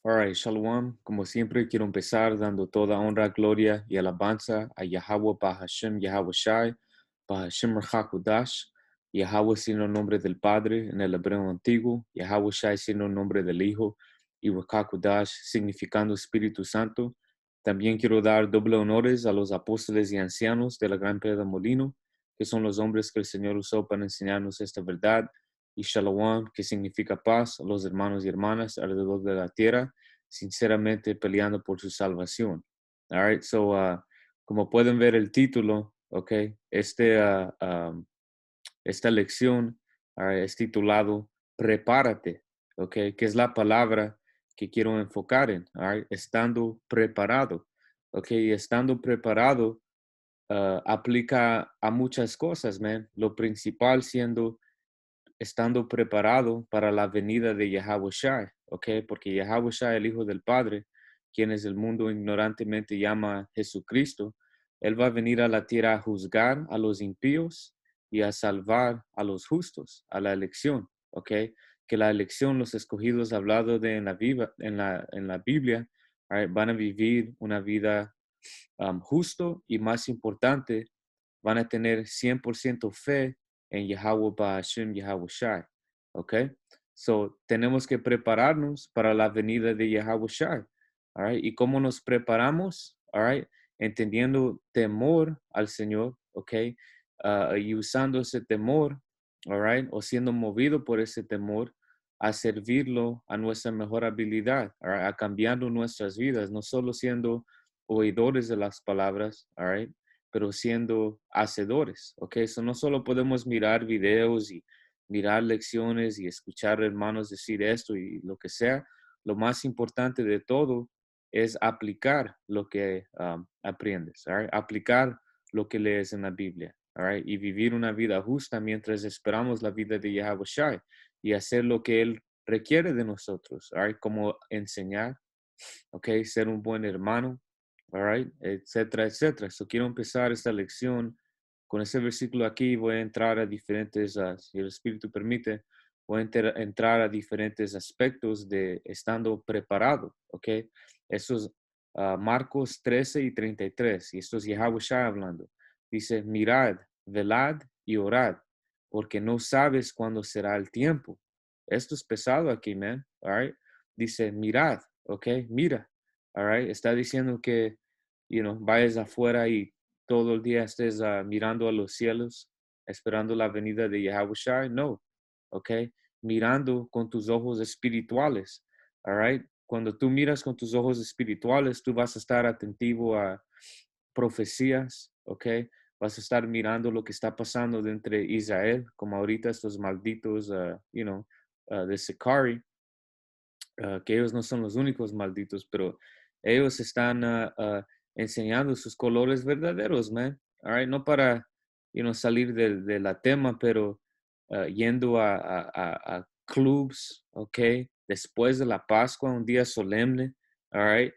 Alright, Shalom. Como siempre, quiero empezar dando toda honra, gloria y alabanza a Yahweh Bahashem, Yahweh Shai, Bahashem Rahakudash, Yahweh siendo el nombre del Padre en el hebreo antiguo, Yahweh Shai siendo el nombre del Hijo, y Rahakudash significando Espíritu Santo. También quiero dar doble honores a los apóstoles y ancianos de la Gran Piedra Molino, que son los hombres que el Señor usó para enseñarnos esta verdad, y Shalom, que significa paz, a los hermanos y hermanas alrededor de la tierra, sinceramente peleando por su salvación. All right, so como pueden ver el título, okay, esta lección es titulado Prepárate, okay, que es la palabra que quiero enfocar en, all right, estando preparado, okay, y estando preparado aplica a muchas cosas, man. Lo principal siendo estando preparado para la venida de Yahweh Shai, ¿ok? Porque Yahweh Shai, el Hijo del Padre, quienes el mundo ignorantemente llama Jesucristo, Él va a venir a la tierra a juzgar a los impíos y a salvar a los justos, a la elección, ¿ok? Que la elección, los escogidos hablado de en la Biblia, van a vivir una vida justo y más importante, van a tener 100% fe en Yahweh Ba'ashem, Yahweh Shai. ¿Ok? So, tenemos que prepararnos para la venida de Yahweh Shai. All right? ¿Y cómo nos preparamos? All right? Entendiendo temor al Señor, ¿ok? Y usando ese temor, all right? O siendo movido por ese temor a servirlo a nuestra mejor habilidad, all right? A cambiando nuestras vidas, no solo siendo oidores de las palabras, all right? Pero siendo hacedores, ¿ok? Eso no solo podemos mirar videos y mirar lecciones y escuchar hermanos decir esto y lo que sea. Lo más importante de todo es aplicar lo que aprendes, all right? Aplicar lo que lees en la Biblia, all right? Y vivir una vida justa mientras esperamos la vida de Yahweh Shai y hacer lo que Él requiere de nosotros, all right? Como enseñar, ¿ok? Ser un buen hermano, all right, etcétera, etcétera. So quiero empezar esta lección con ese versículo aquí. Voy a entrar a diferentes, si el Espíritu permite, voy a entrar a diferentes aspectos de estando preparado, ¿ok? Eso es Marcos 13 y 33, y esto es Yahweh Shai hablando. Dice, mirad, velad y orad, porque no sabes cuándo será el tiempo. Esto es pesado aquí, man, all right? Dice, mirad, ¿ok? Mira, all right? Está diciendo que, vayas afuera y todo el día estés mirando a los cielos, esperando la venida de Yahweh Shai. No, ¿ok? Mirando con tus ojos espirituales, all right? Cuando tú miras con tus ojos espirituales, tú vas a estar atentivo a profecías, ¿ok? Vas a estar mirando lo que está pasando dentro de Israel, como ahorita estos malditos, de Sicari, que ellos no son los únicos malditos, pero ellos están enseñando sus colores verdaderos, man. All right? No para, salir de la tema, pero yendo a clubs, ¿ok? Después de la Pascua, un día solemne, all right?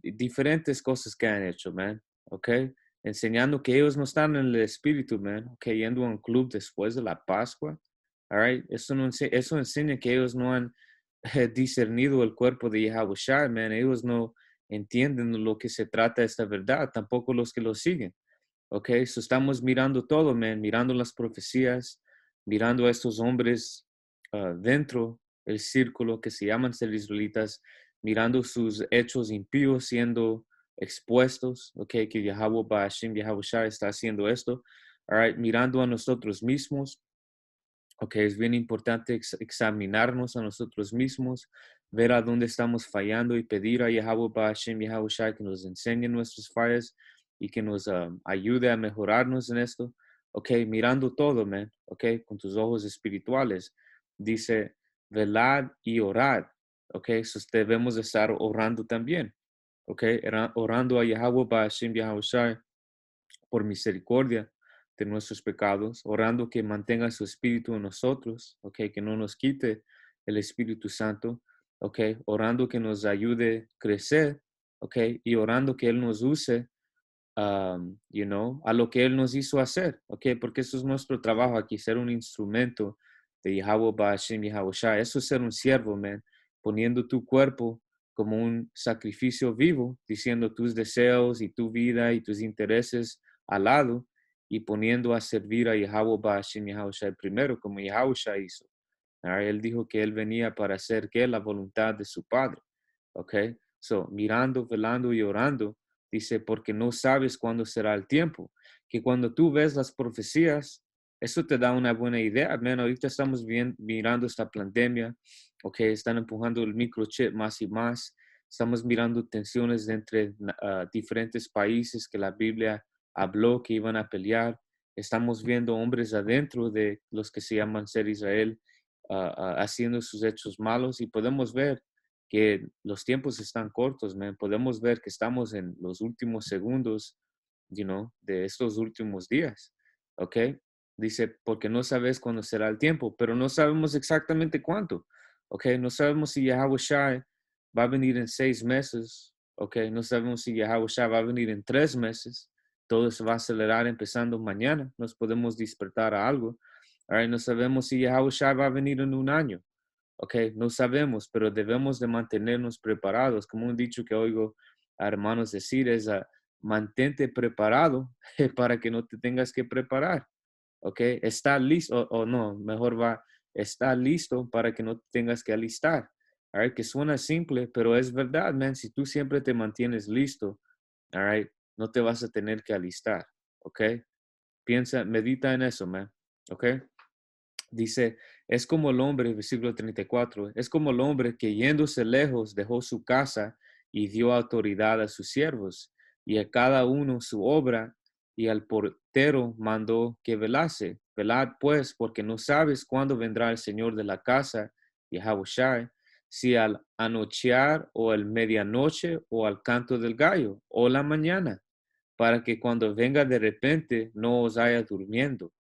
Diferentes cosas que han hecho, man, ¿ok? Enseñando que ellos no están en el espíritu, man, ¿ok? Yendo a un club después de la Pascua, all right? Eso enseña que ellos no han discernido el cuerpo de Yahweh Shai, man. Ellos no entienden lo que se trata esta verdad, tampoco los que lo siguen. Ok, so estamos mirando todo, man, mirando las profecías, mirando a estos hombres dentro del círculo que se llaman ser israelitas, mirando sus hechos impíos siendo expuestos, ok, que Yahweh Ba'ashem, Yahweh Shai está haciendo esto, all right, mirando a nosotros mismos. Ok, es bien importante examinarnos a nosotros mismos, ver a dónde estamos fallando y pedir a Yahweh Ba'ashem, Yahweh Shai que nos enseñe nuestras fallas y que nos ayude a mejorarnos en esto. Ok, mirando todo, man, ok, con tus ojos espirituales. Dice, velad y orad. Ok, so debemos estar orando también. Ok, orando a Yahweh Ba'ashem, Yahweh Shai por misericordia de nuestros pecados, orando que mantenga su espíritu en nosotros, okay, que no nos quite el Espíritu Santo, okay, orando que nos ayude a crecer, okay, y orando que Él nos use, a lo que Él nos hizo hacer, okay, porque eso es nuestro trabajo aquí, ser un instrumento de Yahweh Ba'ashem, Yahweh Shai, eso es ser un siervo, man, poniendo tu cuerpo como un sacrificio vivo, diciendo tus deseos y tu vida y tus intereses al lado y poniendo a servir a Yahweh Ba'ashem Yahushua primero, como Yahushua hizo. Él dijo que él venía para hacer que la voluntad de su Padre. ¿Ok? So, mirando, velando y orando, dice, porque no sabes cuándo será el tiempo. Que cuando tú ves las profecías, eso te da una buena idea. Man, ahorita estamos mirando esta pandemia, ¿ok? Están empujando el microchip más y más. Estamos mirando tensiones entre diferentes países que la Biblia habló que iban a pelear. Estamos viendo hombres adentro de los que se llaman ser Israel haciendo sus hechos malos y podemos ver que los tiempos están cortos, man. Podemos ver que estamos en los últimos segundos, de estos últimos días, ¿ok? Dice, porque no sabes cuándo será el tiempo, pero no sabemos exactamente cuánto, ¿ok? No sabemos si Yahweh Shai va a venir en 6 meses, ¿ok? No sabemos si Yahweh Shai va a venir en 3 meses. Todo se va a acelerar empezando mañana. Nos podemos despertar a algo. All right, no sabemos si Yahweh Shai va a venir en 1 año. Ok, no sabemos, pero debemos de mantenernos preparados. Como un dicho que oigo a hermanos decir es, mantente preparado para que no te tengas que preparar. Ok, está listo, o no, mejor va, está listo para que no te tengas que alistar. All right, que suena simple, pero es verdad, man. Si tú siempre te mantienes listo, all right, no te vas a tener que alistar. Ok, piensa, medita en eso, man. Ok. Dice, es como el hombre, versículo 34, es como el hombre que yéndose lejos dejó su casa y dio autoridad a sus siervos y a cada uno su obra y al portero mandó que velase. Velad pues, porque no sabes cuándo vendrá el Señor de la casa, Yahushai, si al anochear o al medianoche o al canto del gallo o la mañana, para que cuando venga de repente no os haya durmiendo.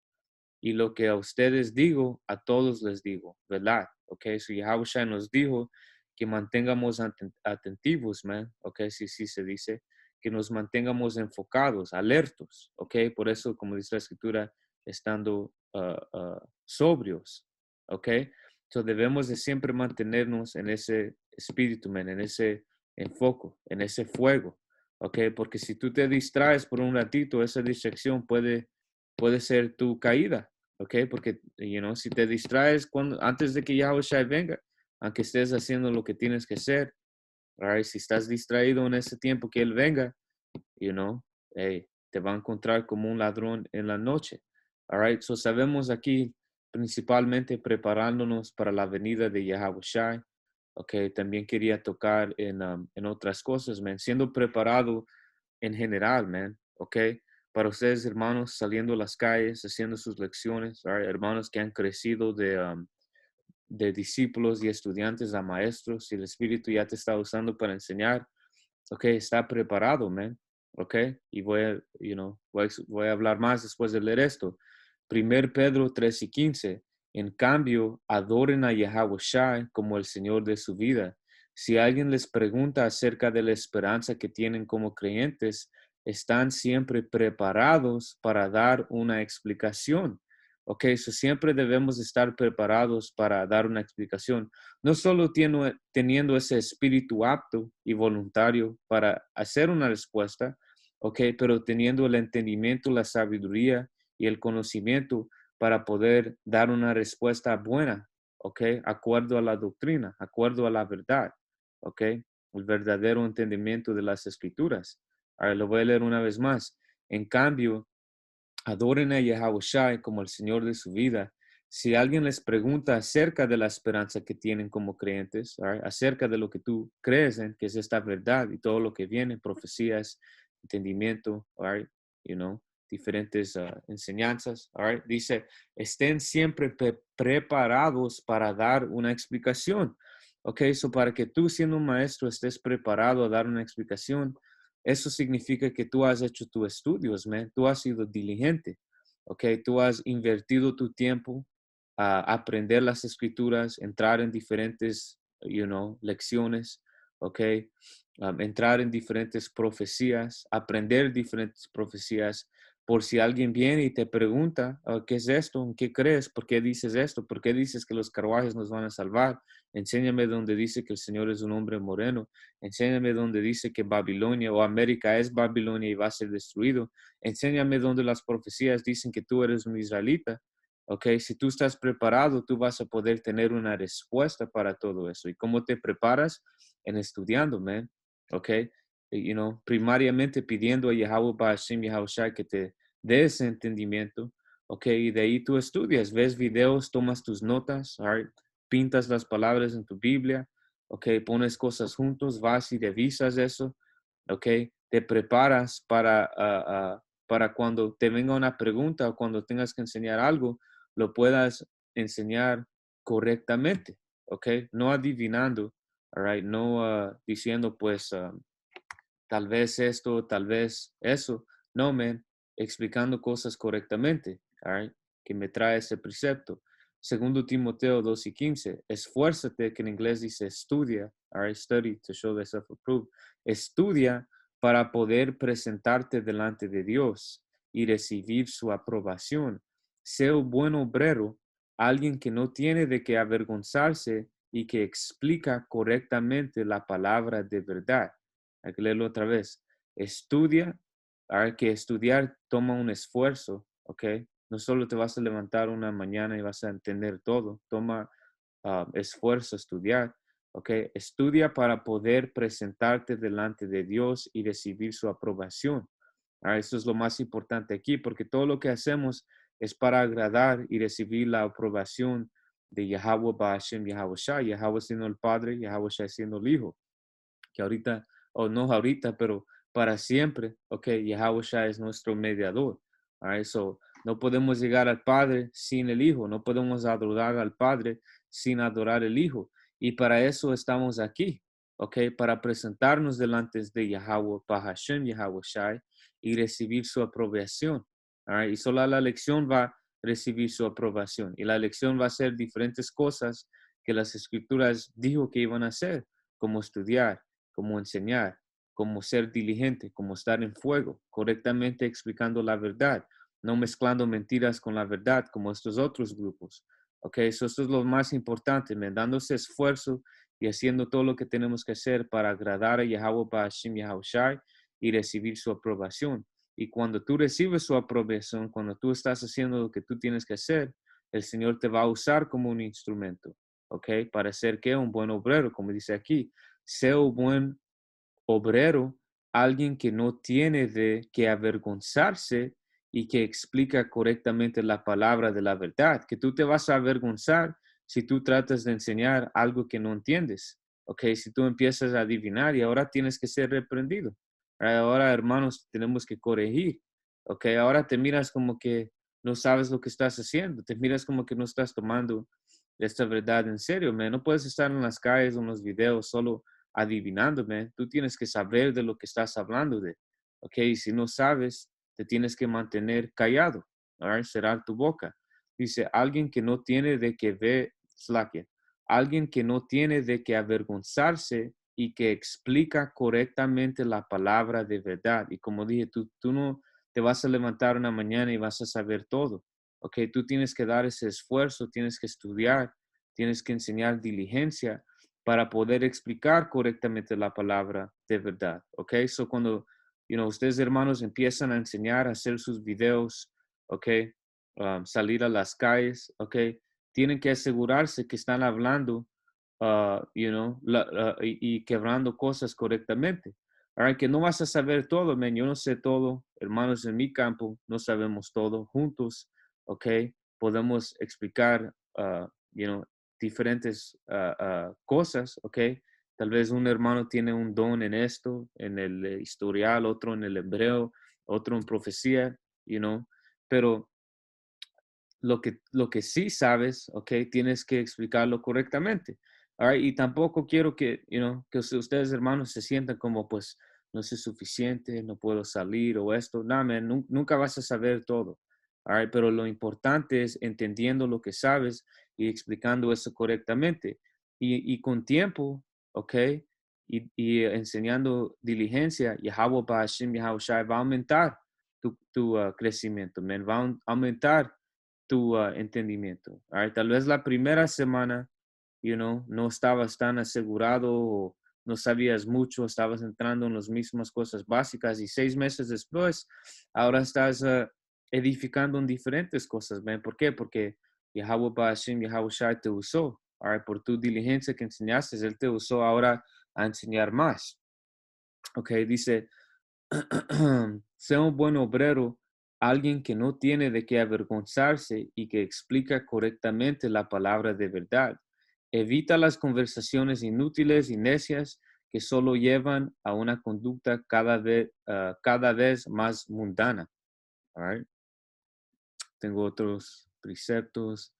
Y lo que a ustedes digo, a todos les digo, ¿verdad? Ok, so Yahushua nos dijo que mantengamos atentivos, man, ok, sí se dice, que nos mantengamos enfocados, alertos, ok, por eso, como dice la escritura, estando sobrios, ok, so debemos de siempre mantenernos en ese espíritu, man, en ese enfoque, en ese fuego, ok, porque si tú te distraes por un ratito, esa distracción puede ser tu caída, ¿ok? Porque, si te distraes antes de que Yahushua venga, aunque estés haciendo lo que tienes que hacer, right? Si estás distraído en ese tiempo que Él venga, hey, te va a encontrar como un ladrón en la noche, all right? So sabemos aquí principalmente preparándonos para la venida de Yahushua, ok? También quería tocar en otras cosas, man, siendo preparado en general, man, ¿ok? Para ustedes, hermanos, saliendo a las calles, haciendo sus lecciones, right? Hermanos que han crecido de discípulos y estudiantes a maestros, y el Espíritu ya te está usando para enseñar, ¿ok? Está preparado, man, ¿ok? Y voy a hablar más después de leer esto. 1 Pedro 3:15. En cambio, adoren a Yahweh Shai como el Señor de su vida. Si alguien les pregunta acerca de la esperanza que tienen como creyentes, están siempre preparados para dar una explicación. Ok, so siempre debemos estar preparados para dar una explicación. No solo teniendo ese espíritu apto y voluntario para hacer una respuesta, ok, pero teniendo el entendimiento, la sabiduría y el conocimiento para poder dar una respuesta buena, ok, acuerdo a la doctrina, acuerdo a la verdad, ok, el verdadero entendimiento de las escrituras. Ahora lo voy a leer una vez más. En cambio, adoren a Yahushua como el Señor de su vida. Si alguien les pregunta acerca de la esperanza que tienen como creyentes, right, acerca de lo que tú crees en, que es esta verdad y todo lo que viene, profecías, entendimiento, right, diferentes enseñanzas, right, dice, estén siempre preparados para dar una explicación. Ok, so para que tú siendo un maestro estés preparado a dar una explicación, eso significa que tú has hecho tus estudios, man. Tú has sido diligente, ¿ok? Tú has invertido tu tiempo a aprender las escrituras, entrar en diferentes, lecciones, ¿ok? Entrar en diferentes profecías, aprender diferentes profecías. Por si alguien viene y te pregunta, ¿qué es esto? ¿En qué crees? ¿Por qué dices esto? ¿Por qué dices que los carruajes nos van a salvar? Enséñame donde dice que el Señor es un hombre moreno. Enséñame donde dice que Babilonia o América es Babilonia y va a ser destruido. Enséñame donde las profecías dicen que tú eres un israelita. Ok, si tú estás preparado, tú vas a poder tener una respuesta para todo eso. ¿Y cómo te preparas? En estudiando, man. Ok, primariamente pidiendo a Yahweh Ba'ashim Yahushua que te dé ese entendimiento. Ok, y de ahí tú estudias, ves videos, tomas tus notas, right? Pintas las palabras en tu Biblia, ok, pones cosas juntos, vas y revisas eso, ok, te preparas para cuando te venga una pregunta o cuando tengas que enseñar algo, lo puedas enseñar correctamente, ok, no adivinando, all right, no diciendo pues tal vez esto, tal vez eso. No, man, explicando cosas correctamente, all right, que me trae ese precepto. Segundo Timoteo 2:15, esfuérzate, que en inglés dice estudia, all right, study to show thyself approved. Estudia para poder presentarte delante de Dios y recibir su aprobación. Sea un buen obrero, alguien que no tiene de qué avergonzarse y que explica correctamente la palabra de verdad. Hay que leerlo otra vez. Estudia, hay que estudiar toma un esfuerzo, ¿ok? No solo te vas a levantar una mañana y vas a entender todo, toma esfuerzo estudiar, ¿ok? Estudia para poder presentarte delante de Dios y recibir su aprobación. Eso es lo más importante aquí, porque todo lo que hacemos es para agradar y recibir la aprobación de Yahweh Ba'ashem Yahweh Shai, Yahweh siendo el Padre, Yahweh Shai siendo el Hijo, que ahorita, o no ahorita, pero para siempre, ok, Yahweh es nuestro mediador. All right, so no podemos llegar al Padre sin el Hijo, no podemos adorar al Padre sin adorar al Hijo. Y para eso estamos aquí, ok, para presentarnos delante de Yahweh, Bahashem, Yahweh Shai, y recibir su aprobación. All right, y solo la lección va a recibir su aprobación. Y la lección va a ser diferentes cosas que las escrituras dijo que iban a hacer, como estudiar, como enseñar, como ser diligente, como estar en fuego, correctamente explicando la verdad, no mezclando mentiras con la verdad como estos otros grupos. Ok, esto es lo más importante, dándose esfuerzo y haciendo todo lo que tenemos que hacer para agradar a Yahweh Ba'ashim Yahushai y recibir su aprobación. Y cuando tú recibes su aprobación, cuando tú estás haciendo lo que tú tienes que hacer, el Señor te va a usar como un instrumento, ¿ok? Para ser que un buen obrero, como dice aquí, sea un buen obrero, alguien que no tiene de qué avergonzarse y que explica correctamente la palabra de la verdad, que tú te vas a avergonzar si tú tratas de enseñar algo que no entiendes, ¿ok? Si tú empiezas a adivinar y ahora tienes que ser reprendido. Ahora, hermanos, tenemos que corregir, ¿ok? Ahora te miras como que no sabes lo que estás haciendo, te miras como que no estás tomando esta verdad en serio, man. No puedes estar en las calles o en los videos solo adivinándome, tú tienes que saber de lo que estás hablando de, ¿ok? Y si no sabes, te tienes que mantener callado, ¿right? Cerrar tu boca. Dice, alguien que no tiene de qué ver, slakia, alguien que no tiene de qué avergonzarse y que explica correctamente la palabra de verdad. Y como dije, tú no te vas a levantar una mañana y vas a saber todo, ¿ok? Tú tienes que dar ese esfuerzo, tienes que estudiar, tienes que enseñar diligencia para poder explicar correctamente la palabra de verdad, ¿ok? So cuando, ustedes hermanos empiezan a enseñar, a hacer sus videos, ¿ok? Salir a las calles, ¿ok? Tienen que asegurarse que están hablando, y quebrando cosas correctamente. Ahora que no vas a saber todo, man, yo no sé todo, hermanos en mi campo, no sabemos todo, juntos, ¿ok? Podemos explicar, diferentes cosas, ¿ok? Tal vez un hermano tiene un don en esto, en el historial, otro en el hebreo, otro en profecía, pero lo que sí sabes, ¿ok? Tienes que explicarlo correctamente. All right? Y tampoco quiero que ustedes hermanos se sientan como pues no soy suficiente, no puedo salir o esto. No, man, nunca vas a saber todo. All right? Pero lo importante es entendiendo lo que sabes y explicando eso correctamente. Y con tiempo, ¿ok? Y enseñando diligencia, Yahweh Ba'ashim Yahweh Shai va a aumentar tu crecimiento, man. Va a aumentar tu entendimiento. All right? Tal vez la primera semana no estabas tan asegurado o no sabías mucho, estabas entrando en las mismas cosas básicas y 6 meses después, ahora estás edificando en diferentes cosas, ¿ven? ¿Por qué? Porque Yahweh Ba'ashim, Yahweh Shai te usó, por tu diligencia que enseñaste, Él te usó ahora a enseñar más. Ok, dice, sea un buen obrero, alguien que no tiene de qué avergonzarse y que explica correctamente la palabra de verdad. Evita las conversaciones inútiles y necias que solo llevan a una conducta cada vez más mundana. All right. Tengo otros preceptos.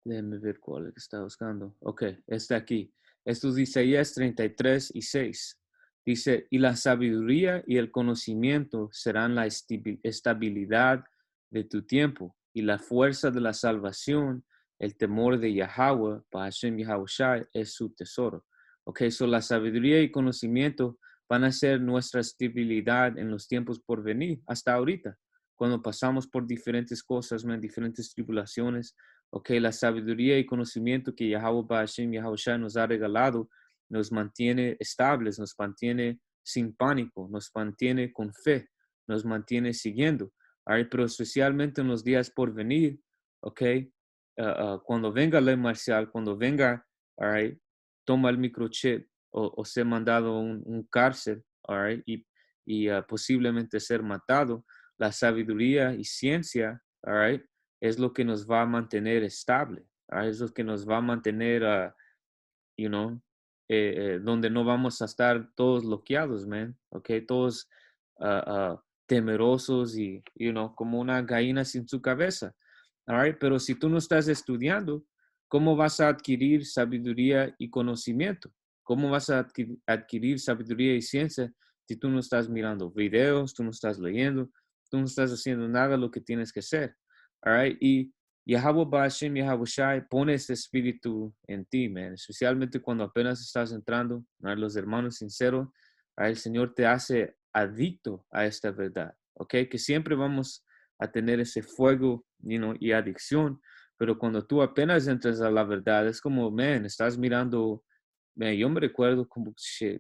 Déjeme ver cuál es que está buscando. Ok, está aquí. Esto es Isaías 33:6. Dice, y la sabiduría y el conocimiento serán la estabilidad de tu tiempo y la fuerza de la salvación, el temor de Yahweh, Hashem Yahushai, es su tesoro. Ok, so la sabiduría y conocimiento van a ser nuestra estabilidad en los tiempos por venir, hasta ahorita, cuando pasamos por diferentes cosas, diferentes tribulaciones. Ok, la sabiduría y conocimiento que Yahweh Ba'ashim, Yahushua nos ha regalado, nos mantiene estables, nos mantiene sin pánico, nos mantiene con fe, nos mantiene siguiendo. Pero especialmente en los días por venir, ok, cuando venga la ley marcial, cuando venga, toma el microchip o ser mandado a un cárcel, y posiblemente ser matado, la sabiduría y ciencia, es lo que nos va a mantener estable, es lo que nos va a mantener, donde no vamos a estar todos bloqueados, todos temerosos y, como una gallina sin su cabeza, pero si tú no estás estudiando, ¿cómo vas a adquirir sabiduría y conocimiento? ¿Cómo vas a adquirir sabiduría y ciencia si tú no estás mirando videos, tú no estás leyendo, tú no estás haciendo nada de lo que tienes que hacer? Y Yahweh Ba'ashim, Yahweh Shai, pone este espíritu en ti, especialmente cuando apenas estás entrando, los hermanos sinceros, el Señor te hace adicto a esta verdad, que siempre vamos a tener ese fuego, y adicción, pero cuando tú apenas entras a la verdad, es como, estás mirando, yo me recuerdo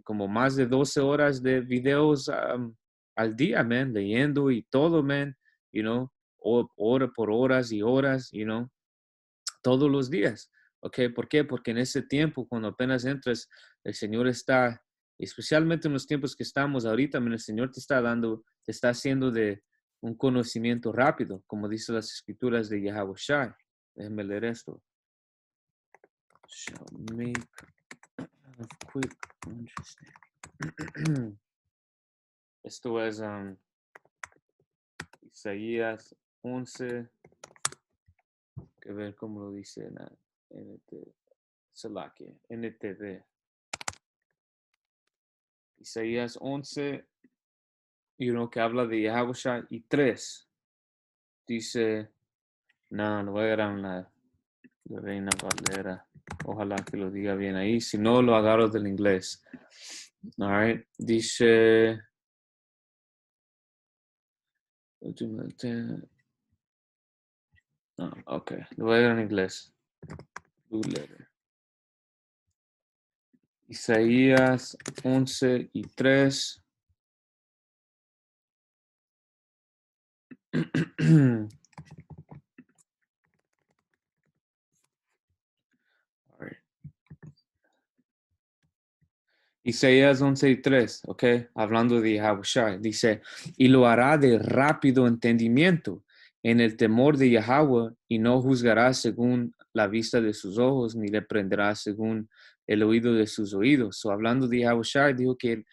como más de 12 horas de videos al día, leyendo y todo, hora por horas y horas, todos los días. ¿Ok? ¿Por qué? Porque en ese tiempo, cuando apenas entras, el Señor está, especialmente en los tiempos que estamos ahorita, el Señor te está dando, te está haciendo de un conocimiento rápido, como dice las escrituras de Yahweh Shai. Déjenme leer esto. Shall make of quick understanding. Esto es Isaías 11. Que ver cómo lo dice en NTV. Isaías 11, que habla de Yahusha, y 3. Dice, no voy a agarrar la Reina Valera. Ojalá que lo diga bien ahí. Si no, lo agarro del inglés. All right. Dice, ok, lo voy a agarrar en inglés. Blue letter. Isaías 11:3. Isaías 11:3, ok, hablando de Yahushua, dice, y lo hará de rápido entendimiento en el temor de Yahweh, y no juzgará según la vista de sus ojos, ni le prenderá según el oído de sus oídos. So, hablando de Yahushua, dijo que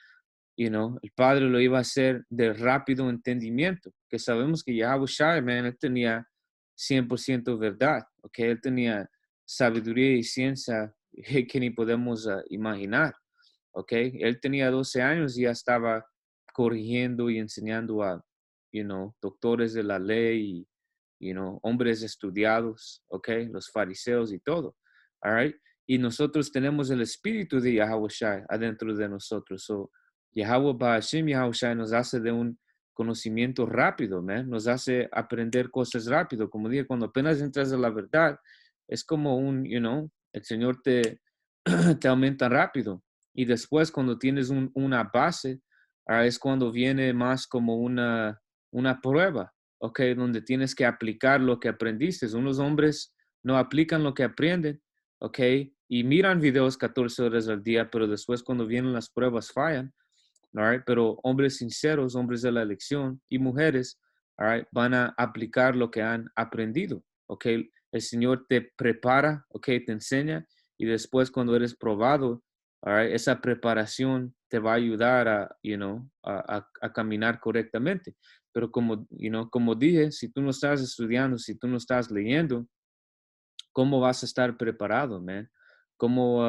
el Padre lo iba a hacer de rápido entendimiento, que sabemos que Yahushua, él tenía 100% verdad, ok, él tenía sabiduría y ciencia que ni podemos imaginar. ¿Ok? Él tenía 12 años y ya estaba corrigiendo y enseñando a, doctores de la ley y, hombres estudiados, ¿ok? Los fariseos y todo, all right? Y nosotros tenemos el espíritu de Yahweh Shai adentro de nosotros. So, Yahweh Ba'ashim, Yahweh Shai nos hace de un conocimiento rápido, man. Nos hace aprender cosas rápido. Como dije, cuando apenas entras a la verdad, es como el Señor te, te aumenta rápido. Y después cuando tienes una base, es cuando viene más como una prueba, ¿ok? Donde tienes que aplicar lo que aprendiste. Unos hombres no aplican lo que aprenden, ¿ok? Y miran videos 14 horas al día, pero después cuando vienen las pruebas fallan, all right? Pero hombres sinceros, hombres de la elección y mujeres, all right, van a aplicar lo que han aprendido, ¿ok? El Señor te prepara, ¿ok? Te enseña y después cuando eres probado, all right, esa preparación te va a ayudar a caminar correctamente. Pero como dije, si tú no estás estudiando, si tú no estás leyendo, ¿cómo vas a estar preparado, man? ¿Cómo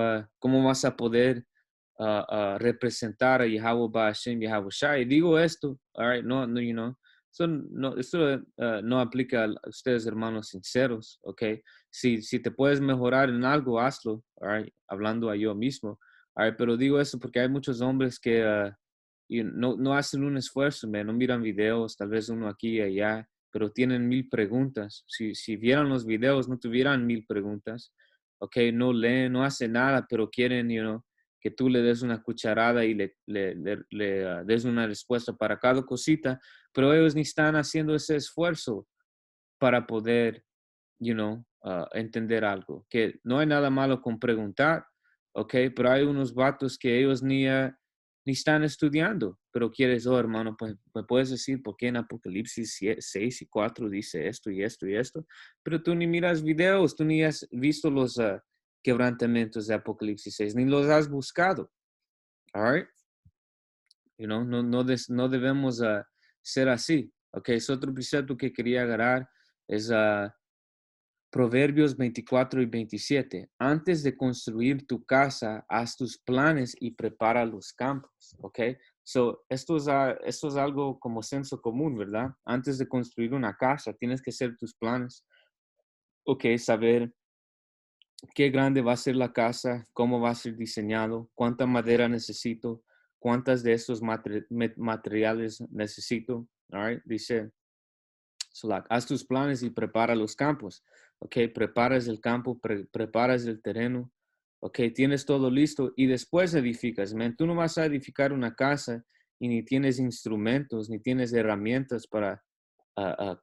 vas a poder representar a Yahweh Ba'ashem, Yahweh Shai? Y digo esto, all right, esto no aplica a ustedes, hermanos sinceros, ¿ok? Si te puedes mejorar en algo, hazlo, all right, hablando a yo mismo, all right, pero digo esto porque hay muchos hombres que no hacen un esfuerzo, man, no miran videos, tal vez uno aquí y allá, pero tienen 1000 preguntas. Si vieran los videos, no tuvieran 1000 preguntas. Ok, no leen, no hacen nada, pero quieren, que tú le des una cucharada y le des una respuesta para cada cosita, pero ellos ni están haciendo ese esfuerzo para poder, entender algo. Que no hay nada malo con preguntar, ok, pero hay unos vatos que ellos ni están estudiando, pero quieres, oh hermano, pues me puedes decir por qué en Apocalipsis 6 y 4 dice esto y esto y esto, pero tú ni miras videos, tú ni has visto los quebrantamientos de Apocalipsis 6, ni los has buscado, all right? No debemos ser así, ok, es otro precepto que quería agarrar, es Proverbios 24 y 27. Antes de construir tu casa, haz tus planes y prepara los campos, ¿ok? So, esto es algo como senso común, ¿verdad? Antes de construir una casa, tienes que hacer tus planes, ¿ok? Saber qué grande va a ser la casa, cómo va a ser diseñado, cuánta madera necesito, cuántas de estos materiales necesito, all right? Dice, so like, haz tus planes y prepara los campos. Ok, preparas el campo, preparas el terreno. Ok, tienes todo listo y después edificas. Man, tú no vas a edificar una casa y ni tienes instrumentos, ni tienes herramientas para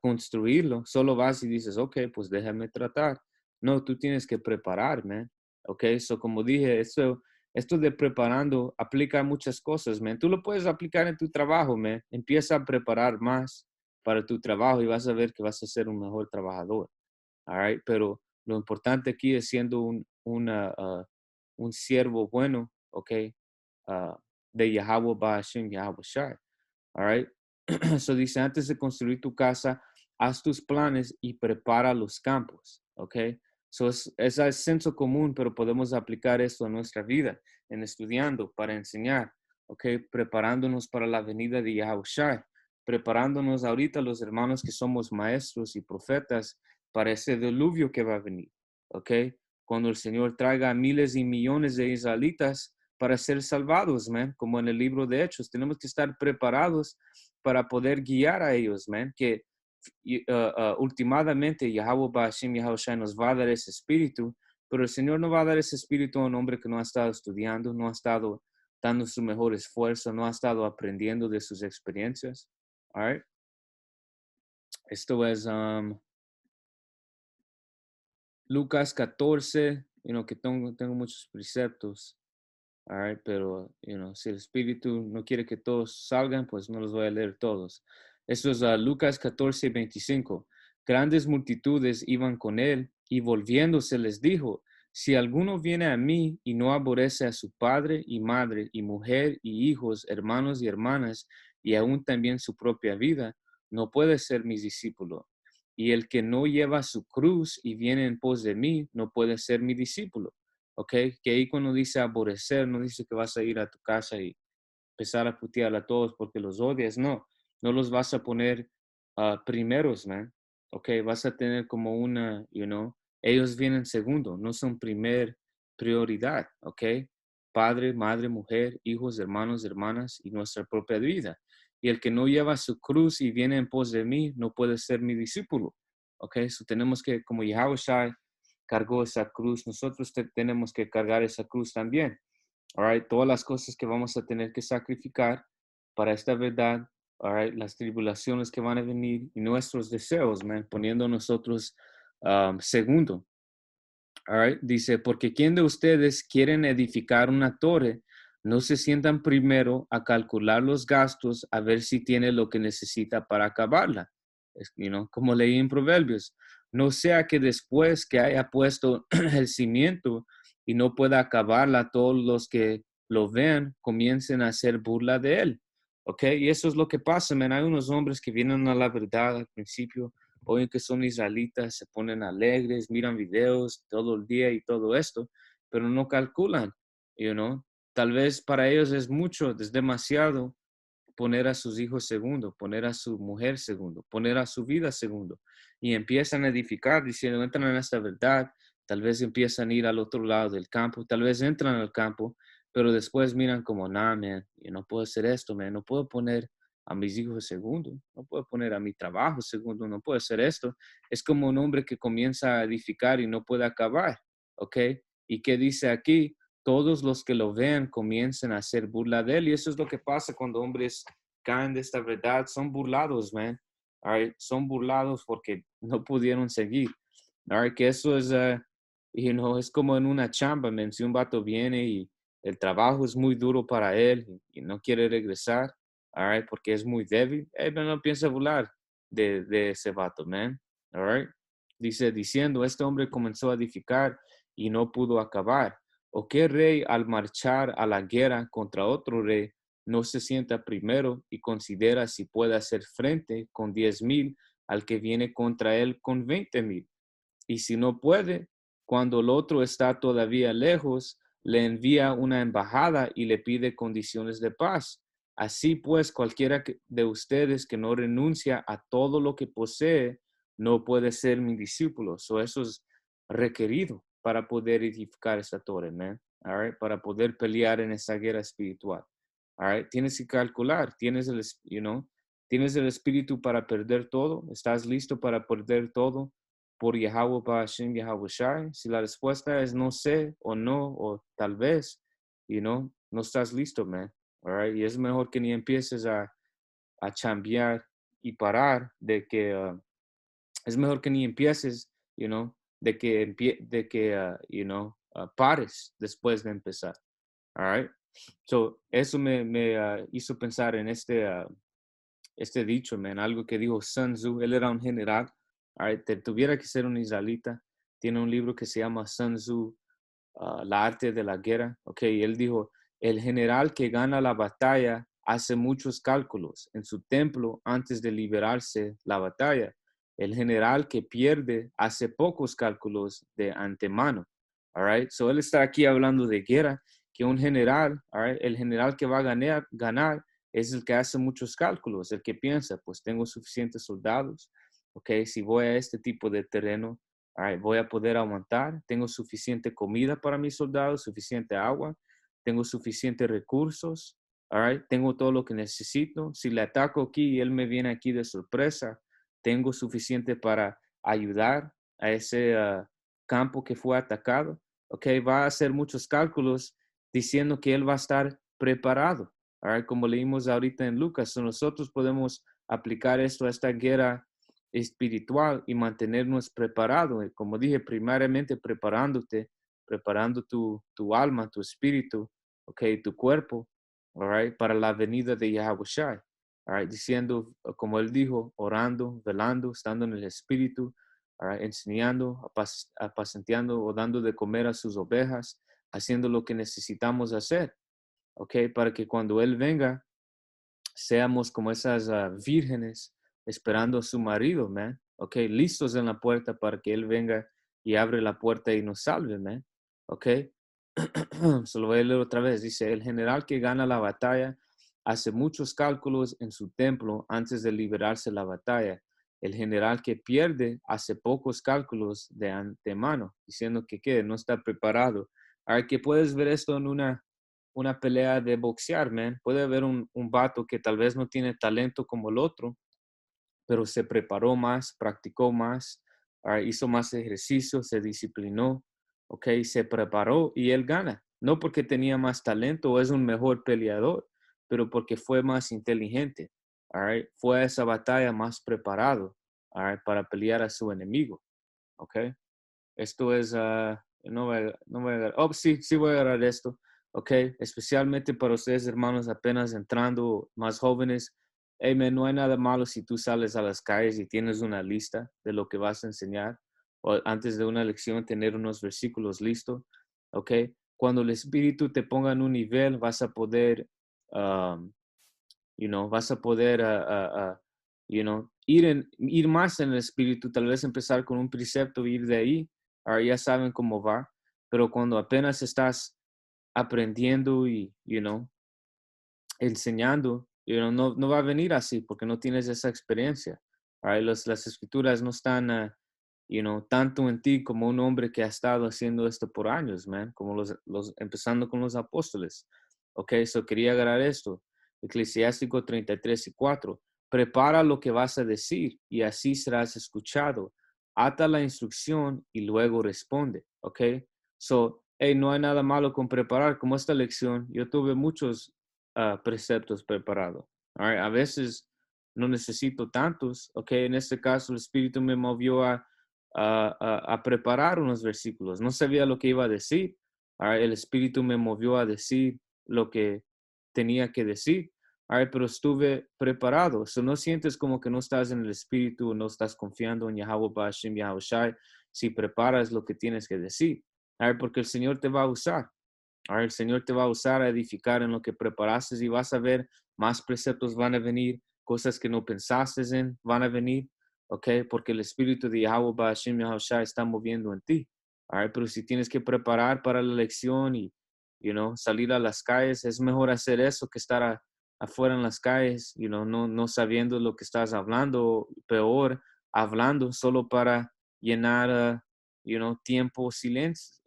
construirlo. Solo vas y dices, ok, pues déjame tratar. No, tú tienes que preparar, man. Ok, so como dije, esto de preparando aplica a muchas cosas, man. Tú lo puedes aplicar en tu trabajo, man. Empieza a preparar más para tu trabajo y vas a ver que vas a ser un mejor trabajador. All right? Pero lo importante aquí es siendo un siervo bueno, ¿ok? De Yahweh Ba'ashem, Yahweh Shai. All right? So dice, antes de construir tu casa, haz tus planes y prepara los campos, ¿ok? So es senso común, pero podemos aplicar esto a nuestra vida, en estudiando, para enseñar, ¿ok? Preparándonos para la venida de Yahushua, preparándonos ahorita los hermanos que somos maestros y profetas para ese diluvio que va a venir, ¿ok? Cuando el Señor traiga a miles y millones de israelitas para ser salvados, man, como en el libro de Hechos. Tenemos que estar preparados para poder guiar a ellos, man, que últimamente Yahweh Ba'ashem Yahushua nos va a dar ese espíritu, pero el Señor no va a dar ese espíritu a un hombre que no ha estado estudiando, no ha estado dando su mejor esfuerzo, no ha estado aprendiendo de sus experiencias. All right? Esto es Lucas 14, que tengo muchos preceptos. All right, pero, si el Espíritu no quiere que todos salgan, pues no los voy a leer todos. Esto es Lucas 14, 25. Grandes multitudes iban con él y volviéndose les dijo, si alguno viene a mí y no aborrece a su padre y madre y mujer y hijos, hermanos y hermanas, y aún también su propia vida, no puede ser mi discípulo. Y el que no lleva su cruz y viene en pos de mí, no puede ser mi discípulo. ¿Ok? Que ahí cuando dice aborrecer, no dice que vas a ir a tu casa y empezar a putear a todos porque los odias, no los vas a poner primeros, man, ¿ok? Vas a tener como ellos vienen segundo, no son primer prioridad, ¿ok? Padre, madre, mujer, hijos, hermanos, hermanas y nuestra propia vida. y el que no lleva su cruz y viene en pos de mí no puede ser mi discípulo. Ok, so tenemos que, como Yahushua cargó esa cruz, nosotros tenemos que cargar esa cruz también. All right, todas las cosas que vamos a tener que sacrificar para esta verdad, all right, las tribulaciones que van a venir y nuestros deseos, man, poniendo nosotros segundo. All right, dice, porque ¿quién de ustedes quieren edificar una torre? No se sientan primero a calcular los gastos a ver si tiene lo que necesita para acabarla. Como leí en Proverbios, no sea que después que haya puesto el cimiento y no pueda acabarla, todos los que lo vean comiencen a hacer burla de él. ¿Ok? Y eso es lo que pasa, man. Hay unos hombres que vienen a la verdad al principio, oyen que son israelitas, se ponen alegres, miran videos todo el día y todo esto, pero no calculan, you know. Tal vez para ellos es mucho, es demasiado poner a sus hijos segundo, poner a su mujer segundo, poner a su vida segundo. Y empiezan a edificar diciendo, entran en esta verdad, tal vez empiezan a ir al otro lado del campo, tal vez entran al campo, pero después miran como, nah, man, yo no puedo hacer esto, man, no puedo poner a mis hijos segundo, no puedo poner a mi trabajo segundo, no puedo hacer esto. Es como un hombre que comienza a edificar y no puede acabar, ¿ok? ¿Y qué dice aquí? Todos los que lo vean comiencen a hacer burla de él. Y eso es lo que pasa cuando hombres caen de esta verdad. Son burlados, man. All right? Son burlados porque no pudieron seguir. All right? Que eso es, es como en una chamba, man. Si un vato viene y el trabajo es muy duro para él y no quiere regresar, all right? Porque es muy débil, él no piensa burlar de ese vato, man. All right? Diciendo, este hombre comenzó a edificar y no pudo acabar. ¿O qué rey al marchar a la guerra contra otro rey no se sienta primero y considera si puede hacer frente con 10,000 al que viene contra él con 20,000? Y si no puede, cuando el otro está todavía lejos, le envía una embajada y le pide condiciones de paz. Así pues, cualquiera de ustedes que no renuncia a todo lo que posee, no puede ser mi discípulo. So, eso es requerido para poder edificar esta torre, man. All right? Para poder pelear en esa guerra espiritual. All right? Tienes que calcular, tienes el espíritu para perder todo, estás listo para perder todo por Yahweh Ba'ashem Yahweh Shai. Si la respuesta es no sé o no o tal vez, no estás listo, man. All right? Y es mejor que ni empieces a chambear y parar es mejor que ni empieces, pares después de empezar. All right? So, eso me hizo pensar en este dicho, man, algo que dijo Sun Tzu. Él era un general, all right, tuviera que ser un israelita. Tiene un libro que se llama Sun Tzu, La arte de la guerra. Ok, y él dijo, el general que gana la batalla hace muchos cálculos en su templo antes de liberarse la batalla. El general que pierde hace pocos cálculos de antemano. All right, so él está aquí hablando de guerra, que un general, all right, el general que va a ganar es el que hace muchos cálculos, el que piensa, pues tengo suficientes soldados, ok, si voy a este tipo de terreno, all right, voy a poder aguantar, tengo suficiente comida para mis soldados, suficiente agua, tengo suficientes recursos, all right, tengo todo lo que necesito. Si le ataco aquí y él me viene aquí de sorpresa, tengo suficiente para ayudar a ese campo que fue atacado. Ok, va a hacer muchos cálculos diciendo que él va a estar preparado. All right, como leímos ahorita en Lucas, so nosotros podemos aplicar esto a esta guerra espiritual y mantenernos preparados. Como dije, primariamente preparando tu alma, tu espíritu, okay, tu cuerpo, all right, para la venida de Yahushua. All right, diciendo, como él dijo, orando, velando, estando en el espíritu, all right, enseñando, apacenteando o dando de comer a sus ovejas, haciendo lo que necesitamos hacer, okay, para que cuando él venga, seamos como esas vírgenes esperando a su marido, man. Ok, listos en la puerta para que él venga y abre la puerta y nos salve, man. Ok, se lo voy a leer otra vez. Dice, el general que gana la batalla hace muchos cálculos en su templo antes de liberarse la batalla. El general que pierde hace pocos cálculos de antemano, diciendo que no está preparado. Ahora que puedes ver esto en una pelea de boxear, man. Puede haber un vato que tal vez no tiene talento como el otro, pero se preparó más, practicó más, hizo más ejercicio, se disciplinó, ¿ok? Se preparó y él gana. No porque tenía más talento o es un mejor peleador, pero porque fue más inteligente, all right? Fue a esa batalla más preparado, all right, para pelear a su enemigo, ¿ok? Esto es, no voy a agarrar, oh, sí, sí voy a agarrar esto, ¿ok? Especialmente para ustedes, hermanos, apenas entrando, más jóvenes. Hey, man, no hay nada malo si tú sales a las calles y tienes una lista de lo que vas a enseñar, o antes de una lección tener unos versículos listos, ¿ok? Cuando el Espíritu te ponga en un nivel, vas a poder, um, vas a poder, ir más en el espíritu, tal vez empezar con un precepto y ir de ahí, ahora ya saben cómo va, pero cuando apenas estás aprendiendo y, enseñando, no va a venir así porque no tienes esa experiencia. Right? Las escrituras no están, tanto en ti como un hombre que ha estado haciendo esto por años, man, como empezando con los apóstoles. Ok, so quería agarrar esto. Eclesiástico 33:4. Prepara lo que vas a decir y así serás escuchado. Ata la instrucción y luego responde. Ok, so, hey, no hay nada malo con preparar como esta lección. Yo tuve muchos preceptos preparados. Right? A veces no necesito tantos, ok, en este caso el Espíritu me movió a preparar unos versículos. No sabía lo que iba a decir, right? El Espíritu me movió a decir lo que tenía que decir, right? Pero estuve preparado. So no sientes como que no estás en el Espíritu, no estás confiando en Yahweh Bashim Yahushai si preparas lo que tienes que decir, right? Porque el Señor te va a usar. Ahora el Señor te va a usar a edificar en lo que preparaste y vas a ver más preceptos van a venir, cosas que no pensaste en van a venir, ¿ok? Porque el Espíritu de Yahweh Ba'ashim Yahushua está moviendo en ti. All pero si tienes que preparar para la lección y, salir a las calles, es mejor hacer eso que estar afuera en las calles, no sabiendo lo que estás hablando, peor, hablando solo para llenar tiempo silencio,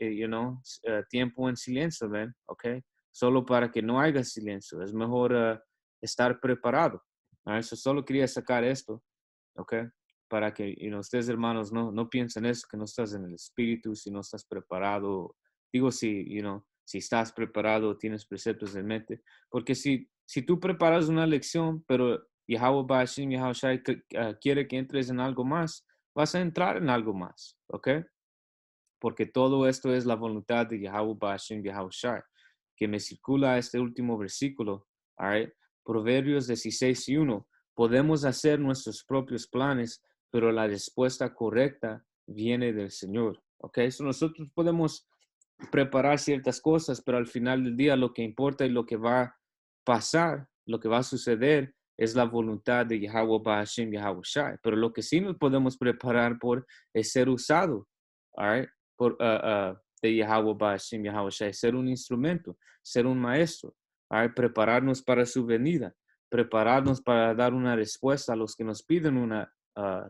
tiempo en silencio, ven, ¿ok? Solo para que no haya silencio. Es mejor estar preparado. Eso solo quería sacar esto, ¿ok? Para que, ustedes hermanos no piensen eso, que no estás en el espíritu, si no estás preparado. Digo, si estás preparado, tienes preceptos en mente. Porque si tú preparas una lección, pero Yahweh Bashim, Yahweh Shai, quiere que entres en algo más, vas a entrar en algo más, ¿ok? Porque todo esto es la voluntad de Yahweh Bashim Yahushai, que me circula este último versículo, all right? Proverbios 16:1. Podemos hacer nuestros propios planes, pero la respuesta correcta viene del Señor, ¿ok? So nosotros podemos preparar ciertas cosas, pero al final del día lo que importa y lo que va a pasar, lo que va a suceder, es la voluntad de Yahweh Bashim Yahushai. Pero lo que sí nos podemos preparar por es ser usado, all right? De Yahweh Bashim Yahweh Shai, ser un instrumento, ser un maestro, prepararnos para su venida, prepararnos para dar una respuesta a los que nos piden una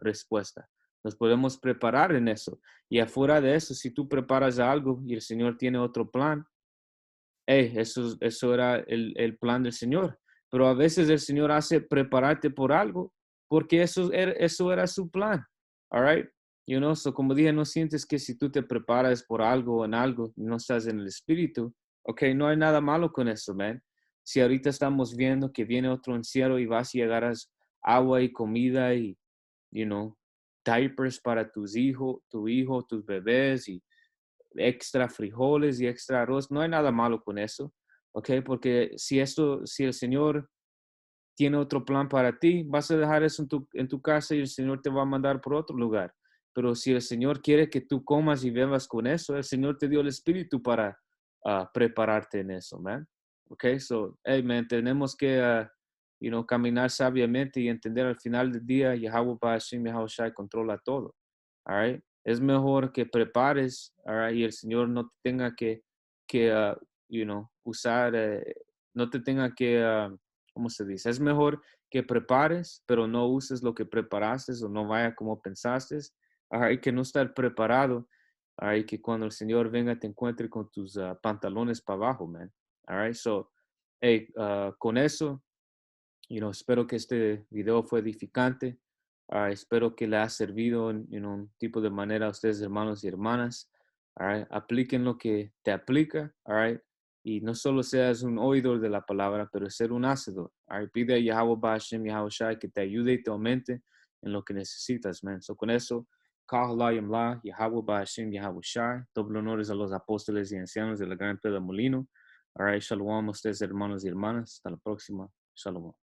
respuesta. Nos podemos preparar en eso. Y afuera de eso, si tú preparas algo y el Señor tiene otro plan, eso era el plan del Señor. Pero a veces el Señor hace prepararte por algo porque eso era su plan. All right? So como dije, no sientes que si tú te preparas por algo o en algo, no estás en el espíritu. Ok, no hay nada malo con eso, man. Si ahorita estamos viendo que viene otro encierro y vas y agarras agua y comida y, you know, diapers para tu hijo, tus bebés y extra frijoles y extra arroz, no hay nada malo con eso, ¿ok? Porque si el Señor tiene otro plan para ti, vas a dejar eso en tu casa y el Señor te va a mandar por otro lugar. Pero si el Señor quiere que tú comas y bebas con eso, el Señor te dio el espíritu para prepararte en eso, man. ¿Ok? So, hey, man, tenemos que, caminar sabiamente y entender al final del día, Yahweh Ba'ashim, Yahweh Shai controla todo. All right? Es mejor que prepares, all right, y el Señor no te tenga que usar, no te tenga que, ¿cómo se dice? Es mejor que prepares, pero no uses lo que preparaste o no vaya como pensaste. Hay que no estar preparado. Hay que cuando el Señor venga te encuentre con tus pantalones para abajo, man. All right. So, hey, con eso, espero que este video fue edificante. Espero que le ha servido en un tipo de manera a ustedes, hermanos y hermanas. Apliquen lo que te aplica. Y no solo seas un oidor de la palabra, pero ser un hacedor. Pide a Yahweh Bashem, Yahweh Shai, que te ayude y te aumente en lo que necesitas, man. So con eso, Kahala Yamla, Yahweh Bashem, Yahweh Shai. Doble honores a los apóstoles y ancianos de la gran Pedra Molino. Shalom a ustedes, hermanos y hermanas. Hasta la próxima. Shalom.